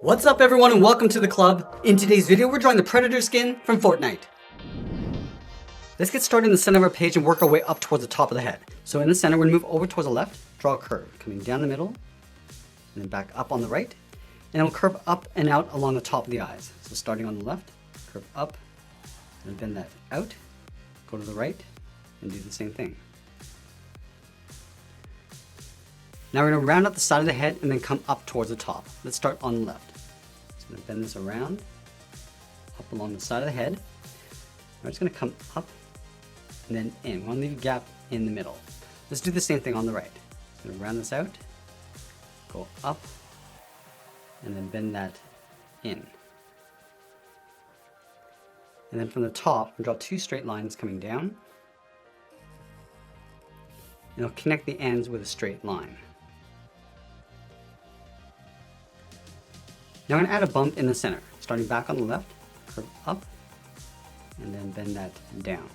What's up everyone and welcome to the club. In today's video we're drawing the Predator skin from Fortnite. Let's get started in the center of our page and work our way up towards the top of the head. So in the center we're going to move over towards the left, draw a curve coming down the middle, and then back up on the right, and it'll curve up and out along the top of the eyes. So starting on the left, curve up, and bend that out, go to the right, and do the same thing. Now we're going to round up the side of the head and then come up towards the top. Let's start on the left. I'm going to bend this around, up along the side of the head. We're just going to come up and then in. We want to leave a gap in the middle. Let's do the same thing on the right. I'm going to round this out, go up, and then bend that in. And then from the top, we'll draw two straight lines coming down. And I'll connect the ends with a straight line. Now I'm going to add a bump in the center, starting back on the left, curve up, and then bend that down.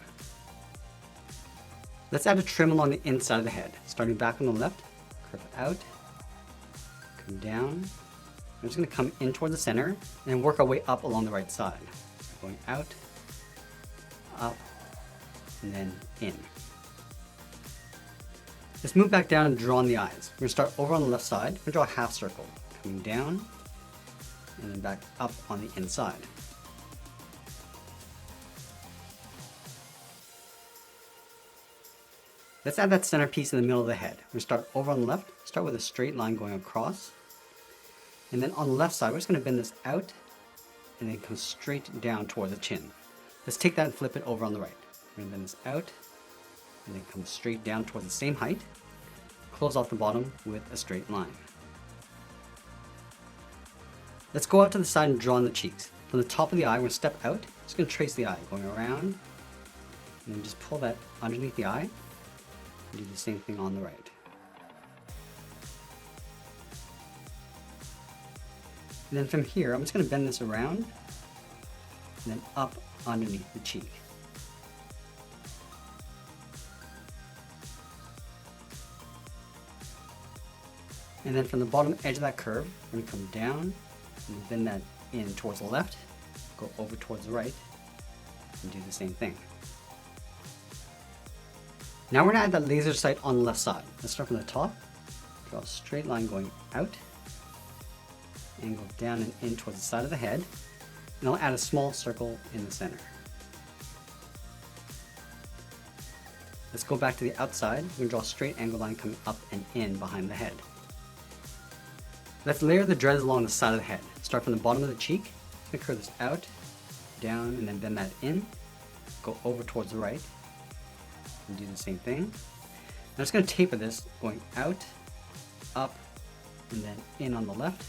Let's add a trim along the inside of the head, starting back on the left, curve out, come down. I'm just going to come in towards the center and work our way up along the right side. Going out, up, and then in. Let's move back down and draw on the eyes. We're going to start over on the left side. We're going to draw a half circle, coming down, and then back up on the inside. Let's add that center piece in the middle of the head. We're going to start over on the left, start with a straight line going across. And then on the left side, we're just going to bend this out and then come straight down toward the chin. Let's take that and flip it over on the right. We're going to bend this out and then come straight down towards the same height. Close off the bottom with a straight line. Let's go out to the side and draw on the cheeks. From the top of the eye, we're going to step out. Just going to trace the eye, going around, and then just pull that underneath the eye, and do the same thing on the right. And then from here, I'm just going to bend this around, and then up underneath the cheek. And then from the bottom edge of that curve, we're going to come down, and bend that in towards the left, go over towards the right, and do the same thing. Now we're going to add that laser sight on the left side. Let's start from the top, draw a straight line going out, and go down and in towards the side of the head, and I'll add a small circle in the center. Let's go back to the outside. We're going to draw a straight angle line coming up and in behind the head. Let's layer the dreads along the side of the head. Start from the bottom of the cheek, curve this out, down, and then bend that in. Go over towards the right, and do the same thing. I'm just going to taper this, going out, up, and then in on the left,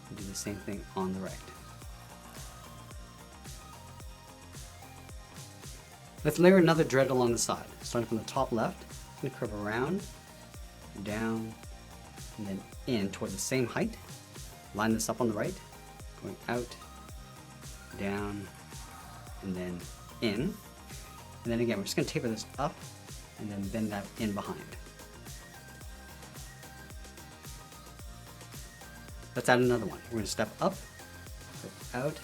and do the same thing on the right. Let's layer another dread along the side. Starting from the top left, I'm going to curve around, down, and then in towards the same height. Line this up on the right, going out, down, and then in. And then again, we're just going to taper this up and then bend that in behind. Let's add another one. We're going to step up, out,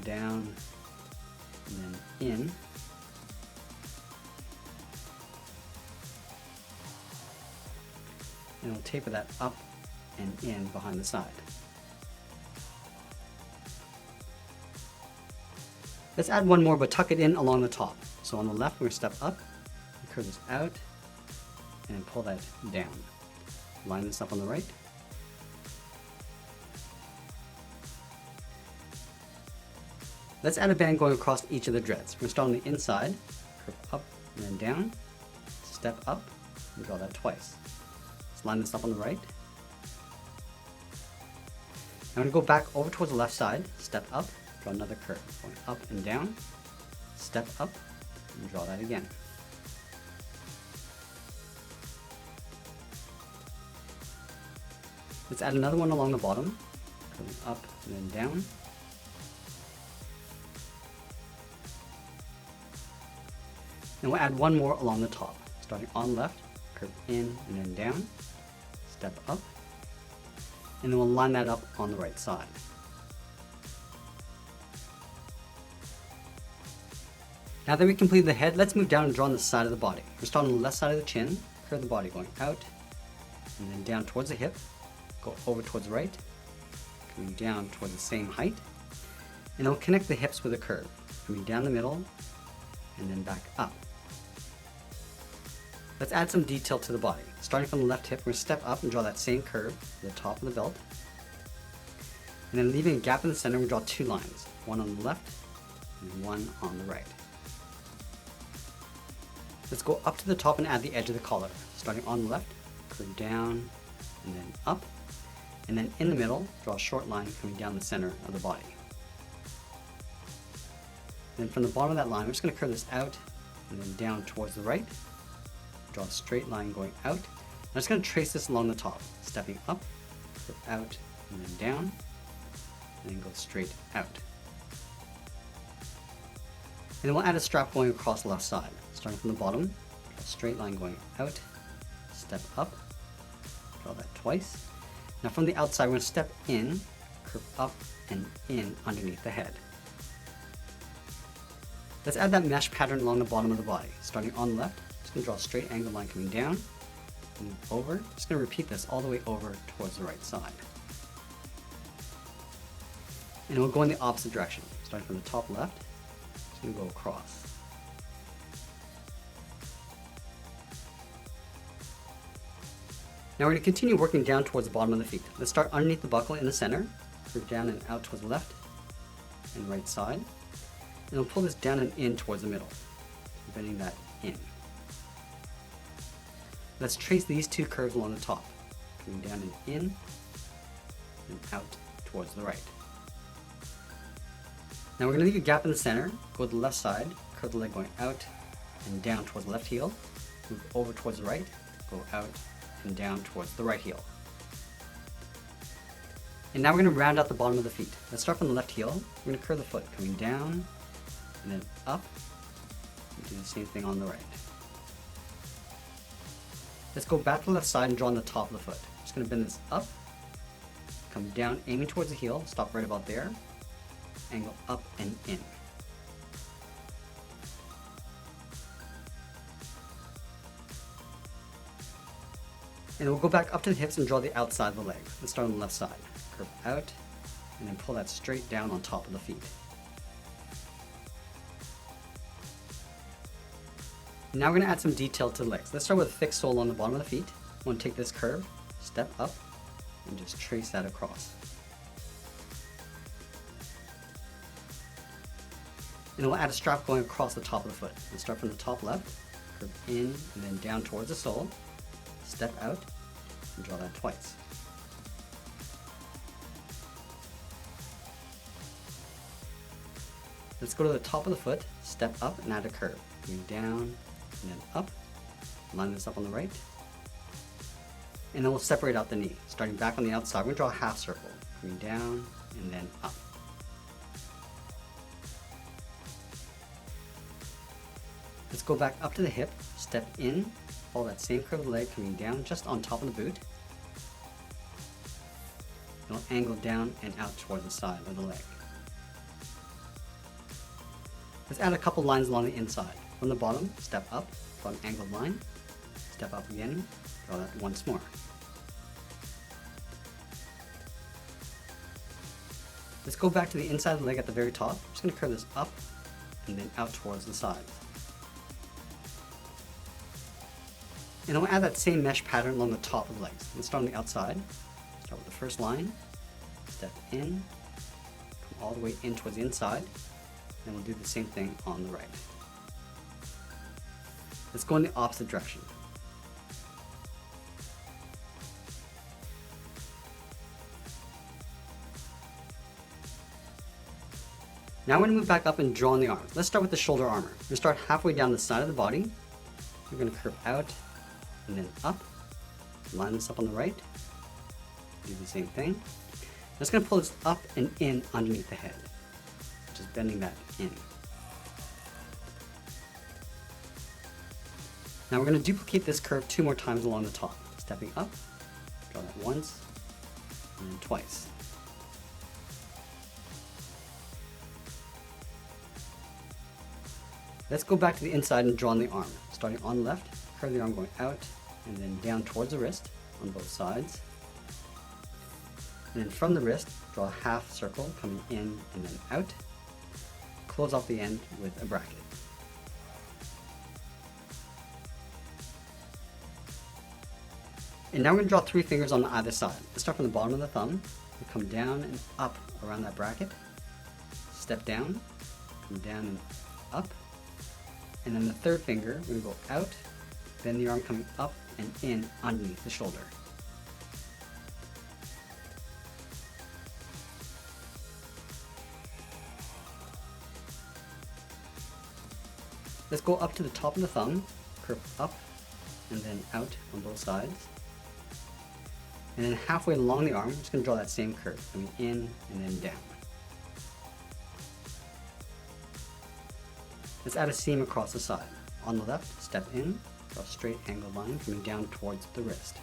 down, and then in. And we'll taper that up and in behind the side. Let's add one more, but tuck it in along the top. So on the left, we're going to step up, curve this out, and then pull that down. Line this up on the right. Let's add a band going across each of the dreads. We're going to start on the inside, curve up and then down, step up, and draw that twice. Line this up on the right. I'm going to go back over towards the left side, step up, draw another curve, going up and down, step up, and draw that again. Let's add another one along the bottom, going up and then down. And we'll add one more along the top, starting on left, curve in and then down, step up, And then we'll line that up on the right side. Now that we completed the head, let's move down and draw on the side of the body. We're starting on the left side of the chin, curve the body going out, and then down towards the hip, go over towards the right, coming down towards the same height, and then we'll connect the hips with a curve, coming down the middle, and then back up. Let's add some detail to the body. Starting from the left hip, we're going to step up and draw that same curve to the top of the belt. And then leaving a gap in the center, we draw two lines, one on the left and one on the right. Let's go up to the top and add the edge of the collar. Starting on the left, curve down and then up. And then in the middle, draw a short line coming down the center of the body. Then from the bottom of that line, we're just going to curve this out and then down towards the right. Draw a straight line going out. I'm just going to trace this along the top, stepping up, curve out, and then down, and then go straight out. And then we'll add a strap going across the left side. Starting from the bottom, draw a straight line going out, step up, draw that twice. Now from the outside, we're going to step in, curve up, and in underneath the head. Let's add that mesh pattern along the bottom of the body. Starting on the left, just going to draw a straight angled line coming down, move over. Just going to repeat this all the way over towards the right side. And we'll go in the opposite direction. Starting from the top left, just going to go across. Now we're going to continue working down towards the bottom of the feet. Let's start underneath the buckle in the center, curve down and out towards the left and right side. And we'll pull this down and in towards the middle, bending that in. Let's trace these two curves along the top, coming down and in and out towards the right. Now we're going to leave a gap in the center, go to the left side, curve the leg going out and down towards the left heel, move over towards the right, go out and down towards the right heel. And now we're going to round out the bottom of the feet. Let's start from the left heel. We're going to curve the foot, coming down and then up, and do the same thing on the right. Let's go back to the left side and draw on the top of the foot. Just going to bend this up, come down, aiming towards the heel, stop right about there, angle up and in. And we'll go back up to the hips and draw the outside of the leg. Let's start on the left side. Curve out, and then pull that straight down on top of the feet. Now we're going to add some detail to the legs. Let's start with a fixed sole on the bottom of the feet. We'll take this curve, step up, and just trace that across. And we'll add a strap going across the top of the foot. Let's start from the top left, curve in, and then down towards the sole. Step out and draw that twice. Let's go to the top of the foot, step up and add a curve. Going down and then up. Line this up on the right. And then we'll separate out the knee. Starting back on the outside, we're going to draw a half circle. Going down and then up. Let's go back up to the hip, step in, follow that same curved leg coming down just on top of the boot. And we'll angle down and out toward the side of the leg. Let's add a couple lines along the inside. From the bottom, step up, draw an angled line, step up again, draw that once more. Let's go back to the inside of the leg at the very top. I'm just going to curve this up and then out towards the sides. And then we'll add that same mesh pattern along the top of the legs. Let's start on the outside. Start with the first line, step in, come all the way in towards the inside, and we'll do the same thing on the right. Let's go in the opposite direction. Now we're going to move back up and draw on the arms. Let's start with the shoulder armor. We're going to start halfway down the side of the body. We're going to curve out and then up. Line this up on the right. Do the same thing. I'm just going to pull this up and in underneath the head. Just bending that in. Now we're going to duplicate this curve 2 more times along the top. Stepping up, draw that once, and then twice. Let's go back to the inside and draw on the arm. Starting on the left, curve the arm going out and then down towards the wrist on both sides. And then from the wrist, draw a half circle coming in and then out. Close off the end with a bracket. And now we're going to draw 3 fingers on either side. Let's start from the bottom of the thumb, and come down and up around that bracket. Step down, come down and up. And then the third finger, we're going to go out, then the arm coming up and in underneath the shoulder. Let's go up to the top of the thumb, curve up and then out on both sides. And then halfway along the arm, we're just going to draw that same curve, coming in and then down. Let's add a seam across the side. On the left, step in, draw a straight angled line coming down towards the wrist.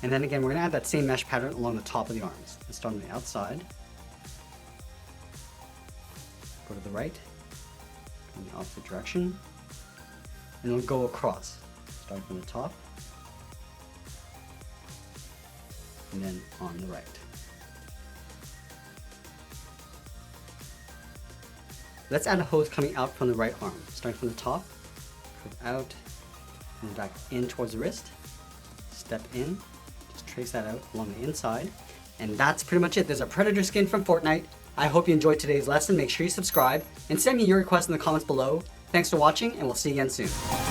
And then again, we're going to add that same mesh pattern along the top of the arms. Let's start on the outside, go to the right, in the opposite direction, and we'll go across, starting from the top, and then on the right. Let's add a hose coming out from the right arm, starting from the top, curve out, and back in towards the wrist, step in, just trace that out along the inside, and that's pretty much it. There's a Predator skin from Fortnite. I hope you enjoyed today's lesson. Make sure you subscribe, and send me your requests in the comments below. Thanks for watching, and we'll see you again soon.